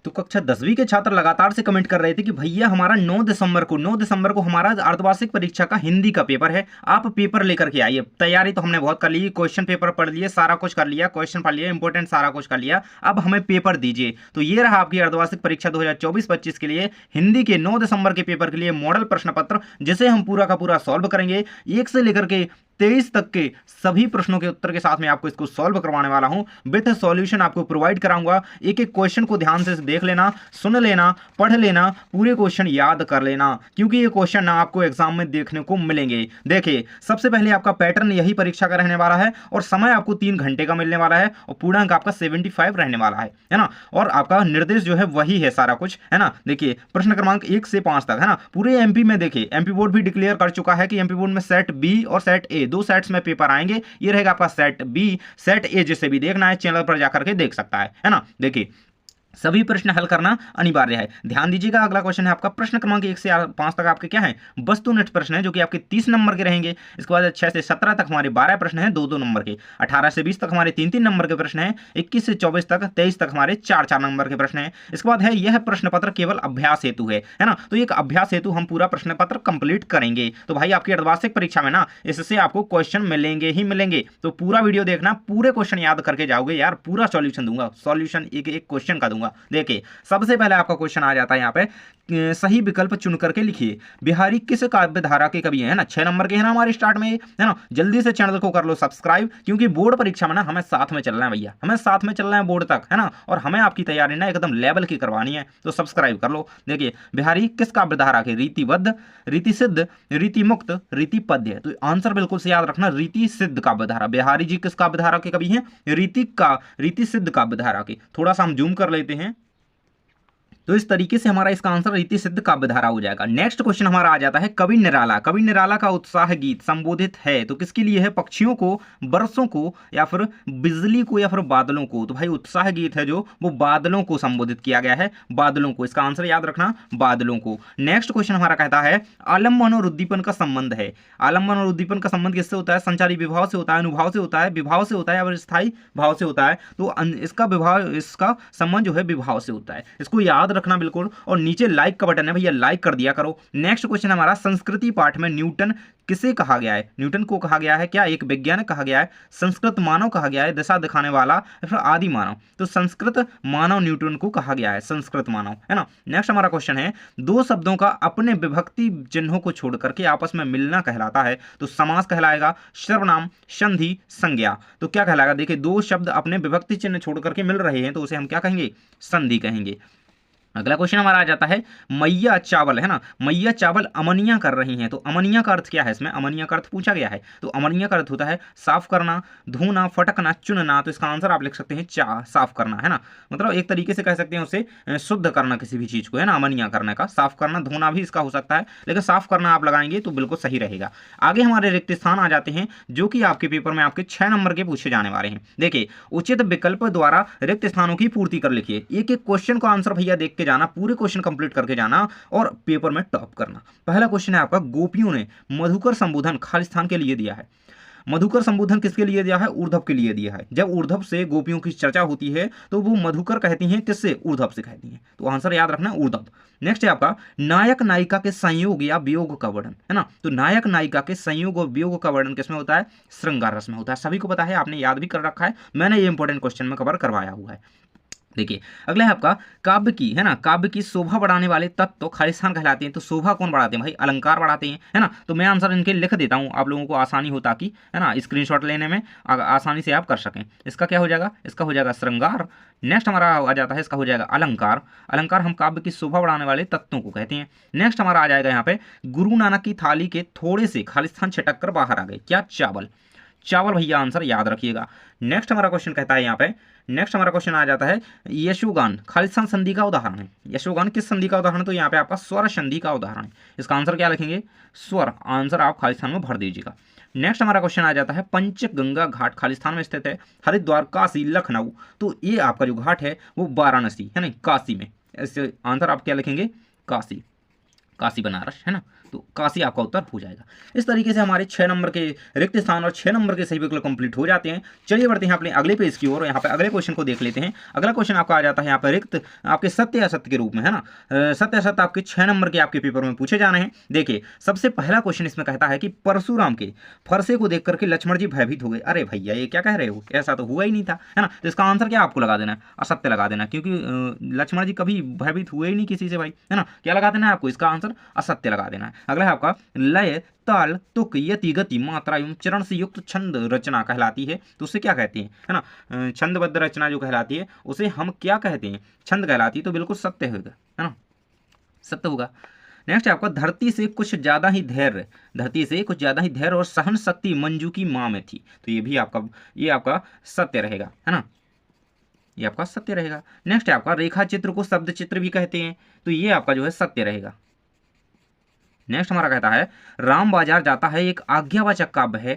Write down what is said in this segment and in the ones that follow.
तो कक्षा 10वीं के छात्र लगातार से कमेंट कर रहे थे कि भैया हमारा 9 दिसंबर को हमारा अर्धवार्षिक परीक्षा का हिंदी का पेपर है, आप पेपर लेकर के आइए। तैयारी तो हमने बहुत कर ली, क्वेश्चन पेपर पढ़ लिए, सारा कुछ कर लिया, क्वेश्चन पढ़ लिया, इंपॉर्टेंट सारा कुछ कर लिया, अब हमें पेपर दीजिए। तो ये रहा आपकी अर्धवार्षिक परीक्षा 2024-25 के लिए हिंदी के 9 दिसंबर के पेपर के लिए मॉडल प्रश्न पत्र, जिसे हम पूरा का पूरा सॉल्व करेंगे। 1 से लेकर के 23 तक के सभी प्रश्नों के उत्तर के साथ में आपको इसको सॉल्व करवाने वाला हूं, विथ सॉल्यूशन आपको प्रोवाइड कराऊंगा। एक एक क्वेश्चन को ध्यान से देख लेना, सुन लेना, पढ़ लेना, पूरे क्वेश्चन याद कर लेना, क्योंकि ये क्वेश्चन ना आपको एग्जाम में देखने को मिलेंगे। देखिए, सबसे पहले आपका पैटर्न यही परीक्षा का रहने वाला है और समय आपको 3 घंटे का मिलने वाला है और पूर्णांक आपका 75 रहने वाला है ना। और आपका निर्देश जो है वही है सारा कुछ, है ना। देखिए, प्रश्न क्रमांक 1 से 5 तक, है ना। पूरे एमपी में देखिए, एमपी बोर्ड भी डिक्लेयर कर चुका है कि एमपी बोर्ड में सेट बी और सेट ए 2 सेट्स में पेपर आएंगे। ये रहेगा आपका सेट बी। सेट ए जिसे भी देखना है चैनल पर जाकर के देख सकता है ना। देखिए, सभी प्रश्न हल करना अनिवार्य है। ध्यान दीजिएगा, अगला क्वेश्चन है आपका प्रश्न क्रमांक 1 से 5 तक आपके क्या है, वस्तुनिष्ठ प्रश्न है, जो कि आपके 30 नंबर के रहेंगे। इसके बाद 6 से 17 तक हमारे 12 प्रश्न हैं 2-2 नंबर के। 18 से 20 तक हमारे 3-3 नंबर के प्रश्न हैं। 21 से 24 तक 23 तक हमारे 4-4 नंबर के प्रश्न हैं। इसके बाद है यह प्रश्न पत्र केवल अभ्यास हेतु है ना। तो एक अभ्यास हेतु हम पूरा प्रश्न पत्र कंप्लीट करेंगे। तो भाई आपकी अर्धवार्षिक परीक्षा में ना इससे आपको क्वेश्चन मिलेंगे ही मिलेंगे। तो पूरा वीडियो देखना, पूरे क्वेश्चन याद करके जाओगे यार। पूरा सॉल्यूशन दूंगा, सॉल्यूशन एक एक क्वेश्चन का दूंगा। देखिए, सबसे पहले आपका क्वेश्चन आ जाता है यहाँ पे, सही विकल्प चुन करके लिखिए। बिहारी किस काव्य धारा के कवि है ना। 6 नंबर के है ना हमारे स्टार्ट में, है ना। जल्दी से चैनल को कर लो सब्सक्राइब, क्योंकि बोर्ड परीक्षा में ना हमें साथ में चलना है भैया, हमें साथ में चलना है बोर्ड तक, है ना। और हमें आपकी तैयारी ना एकदम लेवल की करवानी है, तो सब्सक्राइब कर लो। देखिए, बिहारी किस काव्य धारा के, रीतिबद्ध, रीति सिद्ध, रीति मुक्त, रीति पद्य। तो आंसर बिल्कुल से याद रखना, रीति सिद्ध काव्य धारा। बिहारी जी किस काव्य धारा के कवि हैं, रीति सिद्ध काव्य धारा के। थोड़ा सा हम जूम कर लेते हैं, तो इस तरीके से हमारा इसका आंसर रीति सिद्ध काव्य धारा हो जाएगा। नेक्स्ट क्वेश्चन हमारा आ जाता है, कवि निराला। कवि निराला का उत्साह गीत संबोधित है तो किसके लिए है, पक्षियों को, बरसों को, या फिर बिजली को, या फिर बादलों को। तो भाई उत्साह गीत है जो, वो बादलों को संबोधित किया गया है, बादलों को। इसका आंसर याद रखना, बादलों को। नेक्स्ट क्वेश्चन हमारा कहता है, आलम्बन और उद्दीपन का संबंध है। आलम्बन और उद्दीपन का संबंध किससे होता है, संचारी विभाव से होता है, अनुभाव से होता है, विभाव से होता है, और स्थायी भाव से होता है। तो इसका विभाव, इसका संबंध जो है विभाव से होता है। इसको याद रखना बिल्कुल। और नीचे लाइक का बटन है भैया, लाइक कर दिया करो। नेक्स्ट क्वेश्चन हमारा, संस्कृति पाठ में न्यूटन किसे कहा गया है, न्यूटन को कहा गया है क्या, एक वैज्ञानिक कहा गया है, संस्कृत मानव कहा गया है, दिशा दिखाने वाला, या फिर आदि मानव। तो संस्कृत मानव न्यूटन को कहा गया है, संस्कृत मानव, है ना। नेक्स्ट हमारा क्वेश्चन है, दो शब्दों का अपने विभक्ति चिन्हों को छोड़ करके आपस में मिलना कहलाता है। तो समास कहलाएगा, सर्वनाम, संधि, संज्ञा। तो क्या कहलाएगा, देखिए, दो शब्द अपने विभक्ति चिन्ह छोड़ करके मिल रहे हैं तो उसे हम क्या कहेंगे, संधि कहेंगे। अगला क्वेश्चन हमारा आ जाता है, मैया चावल, है ना, मैया चावल अमनिया कर रही हैं। तो अमनिया का अर्थ क्या है, इसमें अमनिया का अर्थ पूछा गया है। तो अमनिया का अर्थ होता है साफ करना, धोना, फटकना, चुनना। तो इसका आंसर आप लिख सकते हैं साफ करना, है ना। मतलब एक तरीके से कह सकते हैं उसे शुद्ध करना किसी भी चीज को, है ना। अमनिया करने का, साफ करना, धोना भी इसका हो सकता है, लेकिन साफ करना आप लगाएंगे तो बिल्कुल सही रहेगा। आगे हमारे रिक्त स्थान आ जाते हैं, जो कि आपके पेपर में आपके 6 नंबर के पूछे जाने वाले हैं। देखिए, उचित विकल्प द्वारा रिक्त स्थानों की पूर्ति कर लिखिए। एक एक क्वेश्चन का आंसर भैया देख के जाना, पूरे क्वेश्चन कंप्लीट करके जाना और पेपर में टॉप करना। पहला क्वेश्चन है आपका, गोपियों ने मधुकर संबोधन खालिस्तान के लिए दिया है। मधुकर संबोधन किसके लिए दिया है, ऊर्ध्व के लिए दिया है। जब ऊर्ध्व से गोपियों की चर्चा होती है तो वो मधुकर कहती हैं, किससे, ऊर्ध्व से कहती हैं। तो आंसर याद रखना, ऊर्ध्व। नेक्स्ट है आपका, नायक नायिका के संयोग या वियोग का वर्णन, है ना। तो नायक नायिका के संयोग और वियोग का वर्णन किसमें होता है, श्रृंगार रस में होता है। सभी को पता है, आपने याद भी कर रखा है, मैंने ये इंपॉर्टेंट क्वेश्चन में कवर करवाया हुआ है। देखिए, अगला है आपका, काव्य की, है ना, काव्य की शोभा बढ़ाने वाले तत्व तो खालिस्तान कहलाते हैं। तो शोभा कौन बढ़ाते हैं भाई, अलंकार बढ़ाते हैं, है ना। तो मैं आंसर इनके लिख देता हूं, आप लोगों को आसानी हो, ताकि, है ना, स्क्रीनशॉट लेने में आसानी से आप कर सकें। इसका क्या हो जाएगा, इसका हो जाएगा श्रृंगार। नेक्स्ट हमारा आ जाता है, इसका हो जाएगा अलंकार। अलंकार हम काव्य की शोभा बढ़ाने वाले तत्वों को कहते हैं। नेक्स्ट हमारा आ जाएगा यहाँ पे, गुरु नानक की थाली के थोड़े से खालिस्तान छिटक कर बाहर आ गए, क्या, चावल। चावल भैया आंसर याद रखिएगा। नेक्स्ट हमारा क्वेश्चन कहता है यहाँ पे, नेक्स्ट हमारा क्वेश्चन आ जाता है, यशोगान खालिस्तान संधि का उदाहरण है। यशोगान किस संधि का उदाहरण है, तो यहाँ पे आपका स्वर संधि का उदाहरण है। इसका आंसर क्या लिखेंगे, स्वर। आंसर आप खालिस्तान में भर दीजिएगा। नेक्स्ट हमारा क्वेश्चन आ जाता है, पंचगंगा घाट खालिस्तान में स्थित है, हरिद्वार, काशी, लखनऊ। तो ये आपका जो घाट है वो वाराणसी, है ना, काशी में। इससे आंसर आप क्या लिखेंगे, काशी। काशी बनारस, है ना। तो काशी आपका उत्तर हो जाएगा। इस तरीके से हमारे 6 नंबर के रिक्त स्थान और 6 नंबर के सही विकल्प कंप्लीट हो जाते हैं। चलिए बढ़ते हैं अपने अगले पेज की ओर। यहाँ पे अगले क्वेश्चन को देख लेते हैं। अगला क्वेश्चन आपका आ जाता है यहाँ पर रिक्त आपके सत्य असत्य के रूप में, है ना। सत्य असत्य आपके 6 नंबर के आपके पेपर में पूछे जाने हैं। देखिए सबसे पहला क्वेश्चन इसमें कहता है कि परशुराम के फरसे को देख करके लक्ष्मण जी भयभीत हो गए। अरे भैया ये क्या कह रहे हो, ऐसा तो हुआ ही नहीं था, है ना। तो इसका आंसर क्या आपको लगा देना है, असत्य लगा देना, क्योंकि लक्ष्मण जी कभी भयभीत हुए ही नहीं किसी से भाई, है ना। क्या लगा देना है आपको, इसका आंसर असत्य लगा देना है। अगला है आपका लय ताल तुक यति गति मात्रा एवं चरण से युक्त छंद रचना कहलाती है। तो उसे क्या कहते हैं, है ना। छंदबद्ध रचना जो कहलाती है उसे हम क्या कहते हैं, छंद कहलाती है। तो बिल्कुल सत्य होगा, है ना, सत्य होगा। नेक्स्ट है आपका धरती से कुछ ज्यादा ही धैर्य, धरती से कुछ ज्यादा ही धैर्य और सहन शक्ति मंजू की माँ में थी। तो ये भी आपका सत्य रहेगा, है ना, ये आपका सत्य रहेगा। नेक्स्ट है आपका रेखा चित्र को शब्द चित्र भी कहते हैं। तो ये आपका जो है सत्य रहेगा। नेक्स्ट हमारा कहता है राम बाजार जाता है एक आज्ञावाचक काव्य है,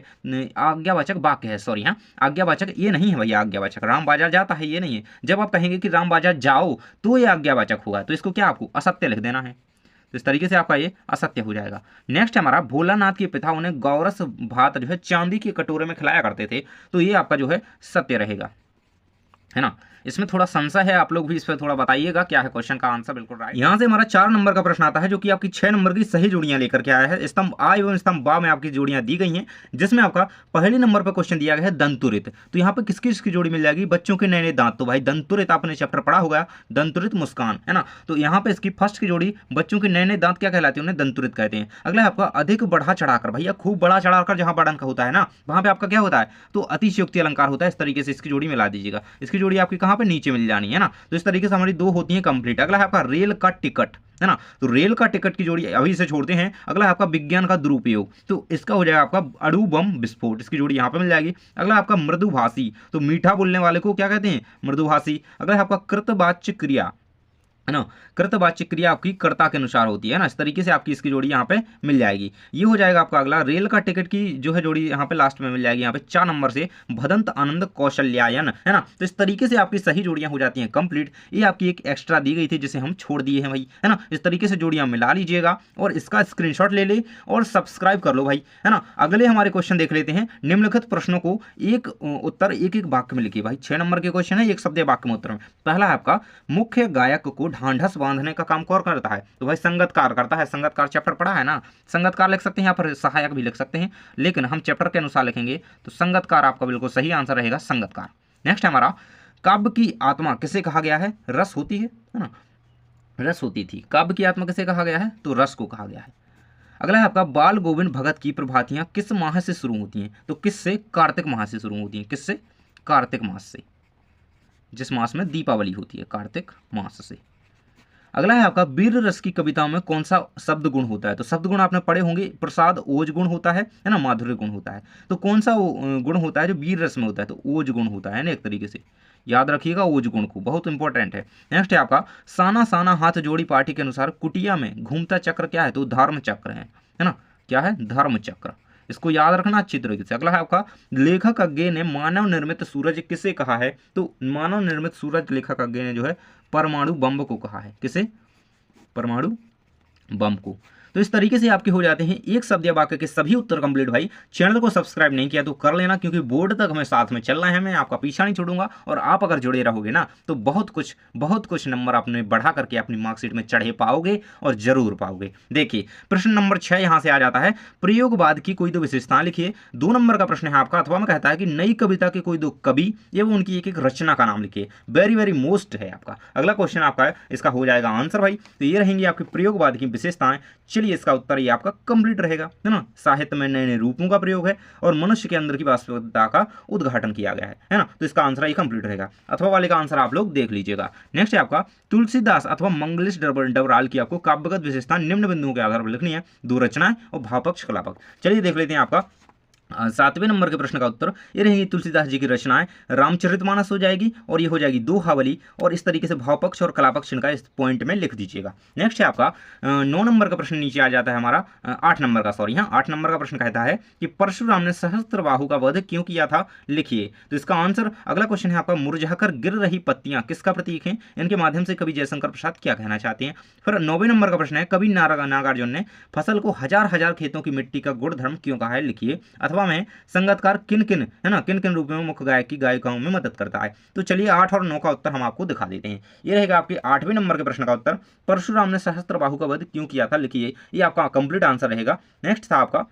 आज्ञावाचक वाक्य है, सॉरी, हाँ आज्ञावाचक ये नहीं है भैया, आज्ञावाचक राम बाजार जाता है ये नहीं है। जब आप कहेंगे कि राम बाजार जाओ तो ये आज्ञावाचक होगा, तो इसको क्या आपको असत्य लिख देना है। तो इस तरीके से आपका ये असत्य हो जाएगा। नेक्स्ट हमारा भोलानाथ के पिता उन्हें गौरस भात जो है चांदी के कटोरे में खिलाया करते थे। तो ये आपका जो है सत्य रहेगा, है ना। इसमें थोड़ा संशय है, आप लोग भी इस पर थोड़ा बताइएगा क्या है क्वेश्चन का आंसर। बिल्कुल राइट। यहाँ से हमारा 4 नंबर का प्रश्न आता है जो कि आपकी 6 नंबर की सही जोड़ियां लेकर के आया है। स्तंभ आ एवं स्तंभ बा में आपकी जोड़ियां दी गई हैं, जिसमें आपका पहले नंबर पर क्वेश्चन दिया गया है दंतुरित। तो यहाँ पर किसकी किसकी जोड़ी मिल जाएगी, बच्चों के नए नए दांत। तो भाई दंतुरित आपने चैप्टर पढ़ा होगा, दंतुरित मुस्कान, है ना। तो यहाँ पे इसकी फर्स्ट की जोड़ी बच्चों के नए नए दांत क्या कहलाते हैं, उन्हें दंतुरित कहते हैं। अगला आपका अधिक बढ़ा चढ़ाकर, भैया खूब बढ़ा चढ़ाकर जहां बड़ा अंक होता है ना, वहां पे आपका क्या होता है, तो अतिशयोक्ति अलंकार होता है। इस तरीके से इसकी जोड़ी मिला दीजिएगा। इसकी जोड़ी आपकी कहां पे, नीचे मिल जानी है ना। तो इस तरीके से हमारी 2 होती हैं कंप्लीट। अगला है आपका रेल का टिकट, है ना। तो रेल का टिकट की जोड़ी अभी से छोड़ते हैं। अगला है आपका विज्ञान का दुरुपयोग, तो इसका हो जाएगा आपका अणु बम विस्फोट, इसकी जोड़ी यहां पे मिल जाएगी। अगला आपका मृदुभाषी, तो मीठा बोलने वाले को क्या कहते हैं, मृदुभाषी। अगला है आपका कृतवाच्य क्रिया, है ना। कृतवाच्य क्रिया आपकी कर्ता के अनुसार होती है ना। इस तरीके से आपकी इसकी जोड़ी यहाँ पे मिल जाएगी। ये हो जाएगा आपका अगला रेल का टिकट की जो है जोड़ी यहाँ पे लास्ट में मिल जाएगी, यहाँ पे 4 नंबर से भदंत आनंद कौशल्यायन, है ना। तो इस तरीके से आपकी सही जोड़ियां हो जाती हैं कंप्लीट। ये आपकी एक एक्स्ट्रा दी गई थी जिसे हम छोड़ दिए हैं भाई, है ना। इस तरीके से जोड़ियां मिला लीजिएगा और इसका स्क्रीनशॉट ले ले और सब्सक्राइब कर लो भाई, है ना। अगले हमारे क्वेश्चन देख लेते हैं। निम्नलिखित प्रश्नों को एक उत्तर एक एक वाक्य में लिखिए भाई। 6 नंबर के क्वेश्चन है, एक शब्द वाक्य में उत्तर में। पहला है आपका मुख्य गायक को ढांढस बांधने का काम कौन करता है, तो भाई संगतकार करता है। संगतकार चैप्टर पढ़ा है ना, संगतकार लिख सकते हैं, यहाँ पर सहायक भी लिख सकते हैं, लेकिन हम चैप्टर के अनुसार लिखेंगे तो संगतकार आपका बिल्कुल सही आंसर रहेगा, संगतकार। नेक्स्ट हमारा काव्य की आत्मा किसे कहा गया है, रस होती है ना, रस होती थी। काव्य की आत्मा किसे कहा गया है, तो रस को कहा गया है। अगला है आपका बाल गोविंद भगत की प्रभातियां किस माह से शुरू होती हैं, तो किससे, कार्तिक माह से शुरू होती हैं। किससे, कार्तिक मास से, जिस मास में दीपावली होती है, कार्तिक मास से। अगला है आपका वीर रस की कविताओं में कौन सा शब्द गुण होता है, तो शब्द गुण आपने पढ़े होंगे, प्रसाद ओज गुण होता है ना, माधुर्य गुण होता है। तो कौन सा गुण होता है जो वीर रस में होता है, तो ओज गुण होता है ना, एक तरीके से याद रखिएगा ओज गुण को, बहुत इंपॉर्टेंट है। नेक्स्ट है आपका साना साना हाथ जोड़ी पार्टी के अनुसार कुटिया में घूमता चक्र क्या है, तो धर्म चक्र है ना, क्या है, धर्म चक्र। इसको याद रखना अच्छी तरीके से। अगला है आपका लेखक अज्ञे ने मानव निर्मित सूरज किसे कहा है, तो मानव निर्मित सूरज लेखक अज्ञे ने जो है परमाणु बम को कहा है। किसे, परमाणु बम को। तो इस तरीके से आपके हो जाते हैं एक शब्द या वाक्य के सभी उत्तर कंप्लीट। भाई चैनल को सब्सक्राइब नहीं किया तो कर लेना, क्योंकि बोर्ड तक हमें साथ में चलना है, मैं आपका पीछा नहीं छोड़ूंगा। और आप अगर जुड़े रहोगे ना तो बहुत कुछ नंबर आपने बढ़ा करके अपनी मार्कशीट में चढ़े पाओगे और जरूर पाओगे। देखिए प्रश्न नंबर 6 यहाँ से आ जाता है, प्रयोगवाद की कोई 2 विशेषताएं लिखिए। 2 नंबर का प्रश्न है आपका, अथवा में कहता है कि नई कविता के कोई 2 कवि एवं उनकी एक एक रचना का नाम लिखिए। वेरी वेरी मोस्ट है आपका अगला क्वेश्चन आपका है, इसका हो जाएगा आंसर भाई। तो ये रहेंगी आपकी प्रयोगवाद की विशेषताएं। चलिए इसका उत्तर ये आपका कंप्लीट रहेगा, है ना। साहित्य में नए नए रूपों का प्रयोग है और मनुष्य के अंदर की वास्तविकता का उद्घाटन किया गया है ना। तो इसका आंसर ये कंप्लीट रहेगा। अथवा वाले का आंसर आप लोग देख लीजिएगा। नेक्स्ट है आपका तुलसीदास अथवा मंगलेश डबराल की आपको काव्यगत विशेषता निम्न बिंदुओं के आधार पर लिखनी है, 2 रचनाएं और भावपक्ष कलापक्ष। चलिए देख लेते हैं आपका सातवें नंबर के प्रश्न का उत्तर ये रहेगी तुलसीदास जी की रचनाएं रामचरितमानस हो जाएगी और ये हो जाएगी दोहावली, और इस तरीके से भावपक्ष और कलापक्ष इनका इस पॉइंट में लिख दीजिएगा। नेक्स्ट है आपका 9 नंबर का प्रश्न नीचे आ जाता है हमारा 8 नंबर का, सॉरी हाँ 8 नंबर का प्रश्न कहता है कि परशुराम ने सहस्त्रबाहु का वध क्यों किया था, लिखिए। तो इसका आंसर अगला क्वेश्चन है आपका मुरझाकर गिर रही पत्तियां किसका प्रतीक है, इनके माध्यम से कवि जयशंकर प्रसाद क्या कहना चाहते हैं। फिर 9वें नंबर का प्रश्न है कवि नागार्जुन ने फसल को हजार हजार खेतों की मिट्टी का गुण धर्म क्यों कहा है, लिखिए। अथवा में संगतकार किन किन है ना किन किन रूपों में मुख्य गायक की गायिकाओं में मदद करता है। तो चलिए 8 और 9 का उत्तर हम आपको दिखा देते हैं। ये रहेगा आपके 8वें नंबर के प्रश्न का उत्तर परशुराम ने सहस्त्रबाहु का वध क्यों किया था, लिखिए। ये आपका कंप्लीट आंसर रहेगा। नेक्स्ट था आपका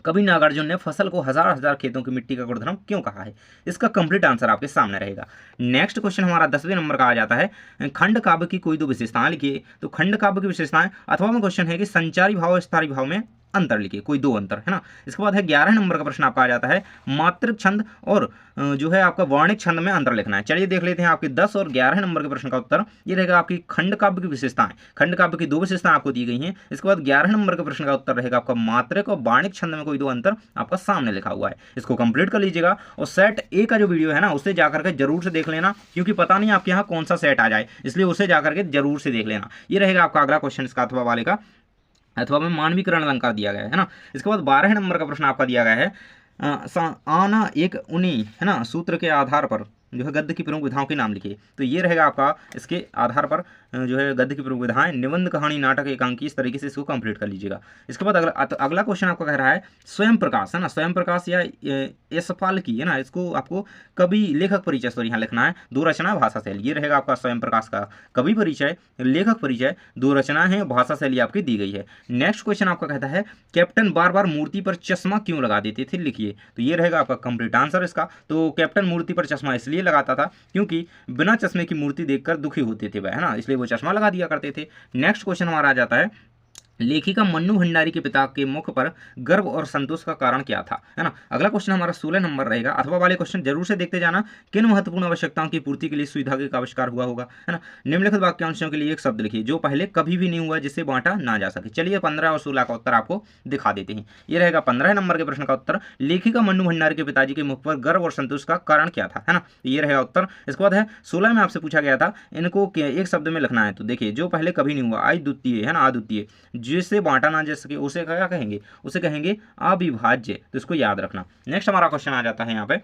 कवि नागार्जुन ने फसल को हजार हजार खेतों की मिट्टी का गुणधर्म क्यों कहा है, इसका कंप्लीट आंसर आपके सामने रहेगा। नेक्स्ट क्वेश्चन हमारा 10वें नंबर का आ जाता है खंड काव्य की कोई दो विशेषताएं लिखिए। तो खंड काव्य की विशेषताएं अथवा में क्वेश्चन है कि संचारी भाव और स्थायी भाव में अंतर लिखिए, कोई दो अंतर है ना। इसके बाद है 11 नंबर का प्रश्न आपका आ जाता है मात्रिक छंद और जो है आपका वर्णिक छंद में अंतर लिखना है। चलिए देख लेते हैं आपके 10 और 11 नंबर के प्रश्न का उत्तर। ये रहेगा आपकी खंड काव्य की विशेषताएं, खंड काव्य की दो विशेषताएं आपको दी गई हैं। इसके बाद 11 नंबर के प्रश्न का उत्तर रहेगा आपका मात्रिक और वर्णिक छंद में कोई दो अंतर आपका सामने लिखा हुआ है। इसको कंप्लीट कर लीजिएगा और सेट ए का जो वीडियो है ना उसे जाकर के जरूर से देख लेना, क्योंकि पता नहीं आपके यहाँ कौन सा सेट आ जाए, इसलिए उसे जाकर के जरूर से देख लेना। ये रहेगा आपका अगला क्वेश्चन इसका अथवा वाले का, अथवा में मानवीकरण अलंकार दिया गया है ना। इसके बाद 12 नंबर का प्रश्न आपका दिया गया है आना एक उनी है ना सूत्र के आधार पर जो है गद्य की प्रमुख विधाओं के नाम लिखिए। तो ये रहेगा आपका इसके आधार पर जो है गद्य की प्रमुख विधाएं निबंध कहानी नाटक एकांकी, इस तरीके से इसको कंप्लीट कर लीजिएगा। इसके बाद अगला क्वेश्चन आपका कह रहा है स्वयं प्रकाश है ना, स्वयं प्रकाश या यशपाल की है ना, इसको आपको कवि लेखक परिचय सॉरी यहाँ लिखना है, दो रचना भाषा शैली। ये रहेगा आपका स्वयं प्रकाश का कवि परिचय लेखक परिचय, दो रचना है भाषा शैली आपकी दी गई है। नेक्स्ट क्वेश्चन आपका कहता है कैप्टन बार बार मूर्ति पर चश्मा क्यों लगा देते थे, लिखिए। तो ये रहेगा आपका कंप्लीट आंसर इसका। तो कैप्टन मूर्ति पर चश्मा इसलिए लगाता था क्योंकि बिना चश्मे की मूर्ति देखकर दुखी होते थे वह, है ना, इसलिए वो चश्मा लगा दिया करते थे। नेक्स्ट क्वेश्चन हमारा आ जाता है लेखिका मन्नू भंडारी के पिता के मुख पर गर्व और संतोष का कारण क्या था, है ना। अगला क्वेश्चन हमारा 16 नंबर रहेगा। अथवा वाले क्वेश्चन जरूर से देखते जाना। किन महत्वपूर्ण आवश्यकताओं की पूर्ति के लिए सुई धागे का आविष्कार हुआ होगा, है ना। निम्नलिखित वाक्यांशों के लिए एक शब्द लिखिए जो पहले कभी भी नहीं हुआ जिसे बांटा ना जा सके। चलिए 15 और 16 का उत्तर आपको दिखा देते हैं। ये रहेगा 15 नंबर के प्रश्न का उत्तर लेखिका मन्नू भंडारी के पिताजी के मुख पर गर्व और संतोष का कारण क्या था, है ना। ये रहेगा उत्तर। इसके बाद है 16 में आपसे पूछा गया था इनको एक शब्द में लिखना है। तो देखिए जो पहले कभी नहीं हुआ अद्वितीय है ना, अद्वितीय जिसे बांटा ना जा सके उसे क्या कहेंगे, उसे कहेंगे अविभाज्य। तो इसको याद रखना। नेक्स्ट हमारा क्वेश्चन आ जाता है यहाँ पे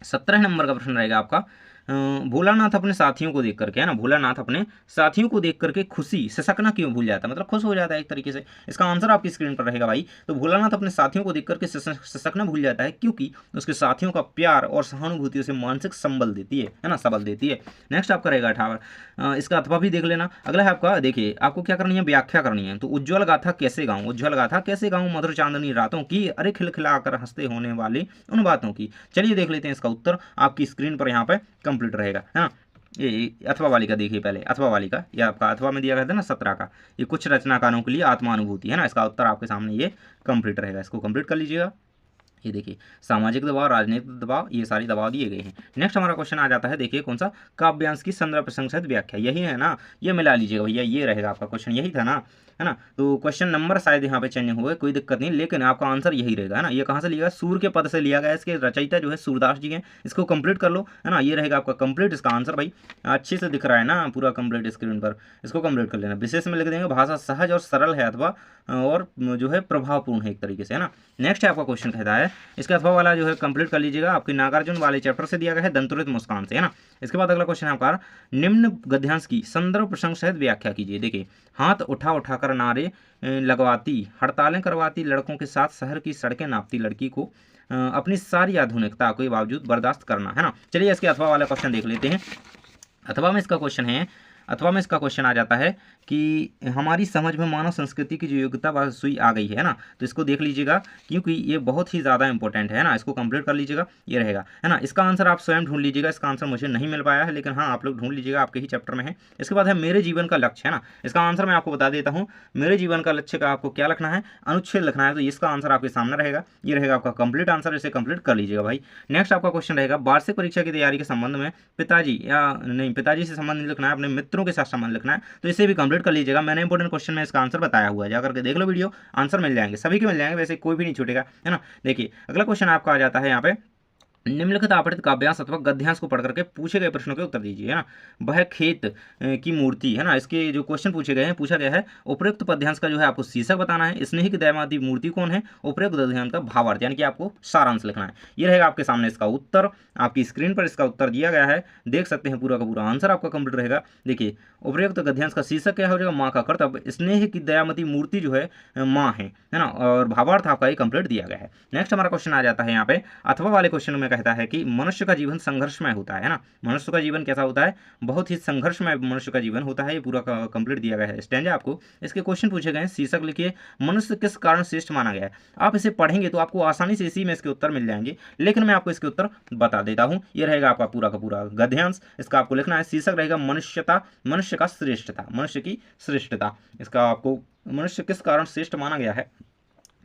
17 नंबर का प्रश्न रहेगा आपका भोलानाथ अपने साथियों को देख करके, है ना, भोलानाथ अपने साथियों को देख करके खुशी सिसकना क्यों भूल जाता है, मतलब खुश हो जाता है एक तरीके से। इसका आंसर आपकी स्क्रीन पर रहेगा भाई। तो भोलानाथ अपने साथियों को देख करके सिसकना भूल जाता है क्योंकि उसके साथियों का प्यार और सहानुभूति उसे मानसिक संबल देती है ना, सबल देती है। नेक्स्ट आपका रहेगा 18, इसका अथवा भी देख लेना। अगला है आपका, देखिए आपको क्या करनी है, व्याख्या करनी है। तो उज्ज्वल गाथा कैसे गाऊं, उज्ज्वल गाथा कैसे गाऊं मधुर चांदनी रातों की, अरे खिलखिलाकर हंसते होने वाली उन बातों की। चलिए देख लेते हैं इसका उत्तर आपकी स्क्रीन पर यहाँ पे कंप्लीट रहेगा, है ना। ये अथवा वाली का देखिए पहले, अथवा वाली का ये आपका अथवा में दिया गया था ना 17 का, ये कुछ रचनाकारों के लिए आत्मानुभूति, है ना। इसका उत्तर आपके सामने ये कंप्लीट रहेगा, इसको कंप्लीट कर लीजिएगा। ये देखिए सामाजिक दबाव, राजनीतिक दबाव, ये सारी दबाव दिए गए हैं। नेक्स्ट हमारा क्वेश्चन आ जाता है, देखिए कौन सा, काव्यांश की संदर्भ प्रसंग व्याख्या, यही है ना, ये मिला लीजिएगा भैया, ये रहेगा आपका क्वेश्चन, यही था ना, है ना। तो क्वेश्चन नंबर शायद यहाँ पे चेंज हुए, कोई दिक्कत नहीं, लेकिन आपका आंसर यही रहेगा, है ना। ये कहाँ से लिया, सूर के पद से लिया गया, इसके रचयिता जो है सूरदास जी हैं। इसको कंप्लीट कर लो, है ना। ये रहेगा आपका कंप्लीट इसका आंसर भाई, अच्छे से दिख रहा है ना पूरा कंप्लीट स्क्रीन पर, इसको कंप्लीट कर लेना। विशेष में लिख देंगे भाषा सहज और सरल है अथवा और जो है प्रभावपूर्ण है एक तरीके से, है ना। नेक्स्ट आपका क्वेश्चन कहता है, इसका अथवा वाला जो है कंप्लीट कर लीजिएगा, आपके नागार्जुन वाले चैप्टर से दिया गया है, दंतुरित मुस्कान से, है ना। इसके बाद अगला क्वेश्चन है आपका निम्न गद्यांश की संदर्भ प्रसंग सहित व्याख्या कीजिए। देखिए हाथ उठा उठाकर नारे लगवाती, हड़तालें करवाती, लड़कों के साथ शहर की सड़कें नापती लड़की को अपनी सारी आधुनिकता के बावजूद बर्दाश्त करना, है ना। चलिए इसके अथवा वाला क्वेश्चन देख लेते हैं। अथवा में इसका क्वेश्चन है, अथवा में इसका क्वेश्चन आ जाता है कि हमारी समझ में मानव संस्कृति की जो योग्यता वह सुई आ गई है ना। तो इसको देख लीजिएगा क्योंकि ये बहुत ही ज़्यादा इंपॉर्टेंट है ना, इसको कंप्लीट कर लीजिएगा, ये रहेगा, है ना। इसका आंसर आप स्वयं ढूंढ लीजिएगा, इसका आंसर मुझे नहीं मिल पाया है, लेकिन हाँ आप लोग ढूंढ लीजिएगा, आपके ही चैप्टर में है। इसके बाद है मेरे जीवन का लक्ष्य, है ना। इसका आंसर मैं आपको बता देता हूँ, मेरे जीवन का लक्ष्य का आपको क्या लिखना है, अनुच्छेद लिखना है। तो इसका आंसर आपके सामने रहेगा, ये रहेगा आपका कंप्लीट आंसर, इसे कंप्लीट कर लीजिएगा भाई। नेक्स्ट आपका क्वेश्चन रहेगा वार्षिक परीक्षा की तैयारी के संबंध में पिताजी या नहीं, पिताजी से संबंध नहीं लिखना है, अपने मित्र क्षेत्रों के साथ संबंध लिखना है, तो इसे भी कंप्लीट कर लीजिएगा। मैंने इंपॉर्टेंट क्वेश्चन में इसका आंसर बताया हुआ है, जाकर के देख लो वीडियो, आंसर मिल जाएंगे, सभी के मिल जाएंगे, वैसे कोई भी नहीं छूटेगा, है ना। देखिए अगला क्वेश्चन आपका आ जाता है यहाँ पे, निम्नलिखित आपतित काव्यांश अथवा गद्यांश को पढ़ करके पूछे गए प्रश्नों के उत्तर दीजिए, है ना। वह खेत की मूर्ति, है ना, इसके जो क्वेश्चन पूछे गए हैं, पूछा गया है उपयुक्त पद्यांश का जो है आपको शीर्षक बताना है, स्नेही की दयामती मूर्ति कौन है, उपयुक्त गद्यांश का भावार्थ, यानी कि आपको सारांश लिखना है। ये रहेगा आपके सामने इसका उत्तर, आपकी स्क्रीन पर इसका उत्तर दिया गया है, देख सकते हैं पूरा का पूरा आंसर आपका कंप्लीट रहेगा। देखिए उपयुक्त गद्यांश का शीर्षक क्या हो जाएगा, माँ का कर्तव्य, स्नेह की दयामती मूर्ति जो है माँ है ना, और भावार्थ आपका ये कंप्लीट दिया गया है। नेक्स्ट हमारा क्वेश्चन आ जाता है यहाँ पे अथवा वाले क्वेश्चन में, कहता है कि मनुष्य का जीवन संघर्षमय होता है ना, मनुष्य का जीवन कैसा होता है, बहुत ही संघर्षमय मनुष्य का जीवन होता है। ये पूरा कंप्लीट दिया गया है स्टैंजा आपको, इसके क्वेश्चन पूछे गए हैं, शीर्षक लिखिए मनुष्य किस कारण श्रेष्ठ माना गया है। आप इसे पढ़ेंगे तो आपको आसानी से इसी में इसके उत्तर मिल जाएंगे, लेकिन मैं आपको इसके उत्तर बता देता हूं। ये रहेगा आपका पूरा का पूरा गद्यांश, इसका आपको लिखना है, शीर्षक रहेगा मनुष्यता, मनुष्य का श्रेष्ठता, मनुष्य की श्रेष्ठता, इसका आपको मनुष्य किस कारण श्रेष्ठ माना गया है,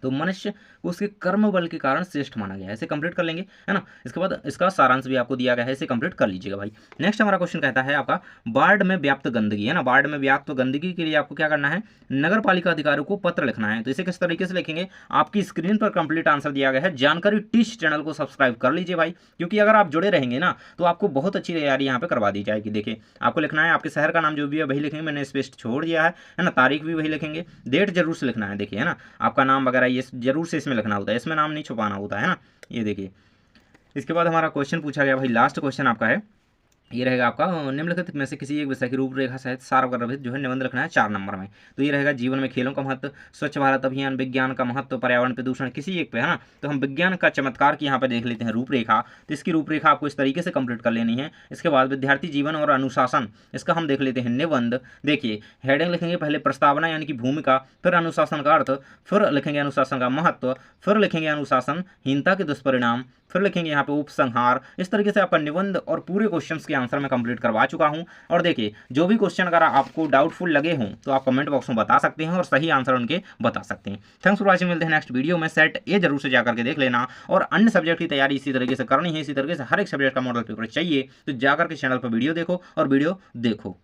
तो मनुष्य को उसके कर्म बल के कारण श्रेष्ठ माना गया है, इसे कंप्लीट कर लेंगे, है ना। इसके बाद इसका सारांश भी आपको दिया गया है, इसे कंप्लीट कर लीजिएगा भाई। नेक्स्ट हमारा क्वेश्चन कहता है आपका वार्ड में व्याप्त गंदगी, है ना, वार्ड में व्याप्त गंदगी के लिए आपको क्या करना है, नगर पालिका अधिकारियों को पत्र लिखना है। तो इसे किस तरीके से लिखेंगे, आपकी स्क्रीन पर कंप्लीट आंसर दिया गया है। जानकारी टिश चैनल को सब्सक्राइब कर लीजिए भाई, क्योंकि अगर आप जुड़े रहेंगे ना तो आपको बहुत अच्छी तैयारी यहाँ पे करवा दी जाएगी। देखिए आपको लिखना है, आपके शहर का नाम जो भी है वही लिखेंगे, मैंने स्पेस छोड़ दिया है ना, तारीख भी वही लिखेंगे, डेट जरूर से लिखना है, देखिए, है ना, आपका नाम वगैरह ये जरूर से इसमें लिखना होता है, इसमें नाम नहीं छुपाना होता है ना। ये देखिए इसके बाद हमारा क्वेश्चन पूछा गया भाई, लास्ट क्वेश्चन आपका है, ये रहेगा आपका निम्नलिखित में से किसी एक विषय की रूपरेखा सहित सारगर्भित जो है निबंध लिखना है 4 नंबर में। तो ये रहेगा जीवन में खेलों का महत्व, स्वच्छ भारत अभियान, विज्ञान का महत्व, पर्यावरण प्रदूषण, किसी एक पे, है ना। तो हम विज्ञान का चमत्कार की यहाँ पे देख लेते हैं रूपरेखा, तो इसकी रूपरेखा आपको इस तरीके से कंप्लीट कर लेनी है। इसके बाद विद्यार्थी जीवन और अनुशासन, इसका हम देख लेते हैं निबंध। देखिए हेडिंग लिखेंगे पहले प्रस्तावना यानी कि भूमिका, फिर अनुशासन का अर्थ, फिर लिखेंगे अनुशासन का महत्व, फिर लिखेंगे अनुशासनहीनता के दुष्परिणाम, फिर लिखेंगे यहाँ पे उपसंहार। इस तरीके से आपका निबंध और पूरे क्वेश्चंस के आंसर मैं कंप्लीट करवा चुका हूं। और देखिए जो भी क्वेश्चन अगर आपको डाउटफुल लगे हों तो आप कमेंट बॉक्स में बता सकते हैं और सही आंसर उनके बता सकते हैं। थैंक्स फॉर वॉचिंग, मिलते हैं नेक्स्ट वीडियो में। सेट ए जरूर से जाकर के देख लेना, और अन्य सब्जेक्ट की तैयारी इसी तरीके से करनी है, इसी तरीके से हर एक सब्जेक्ट का मॉडल पेपर चाहिए तो जाकर के चैनल पर वीडियो देखो और वीडियो देखो।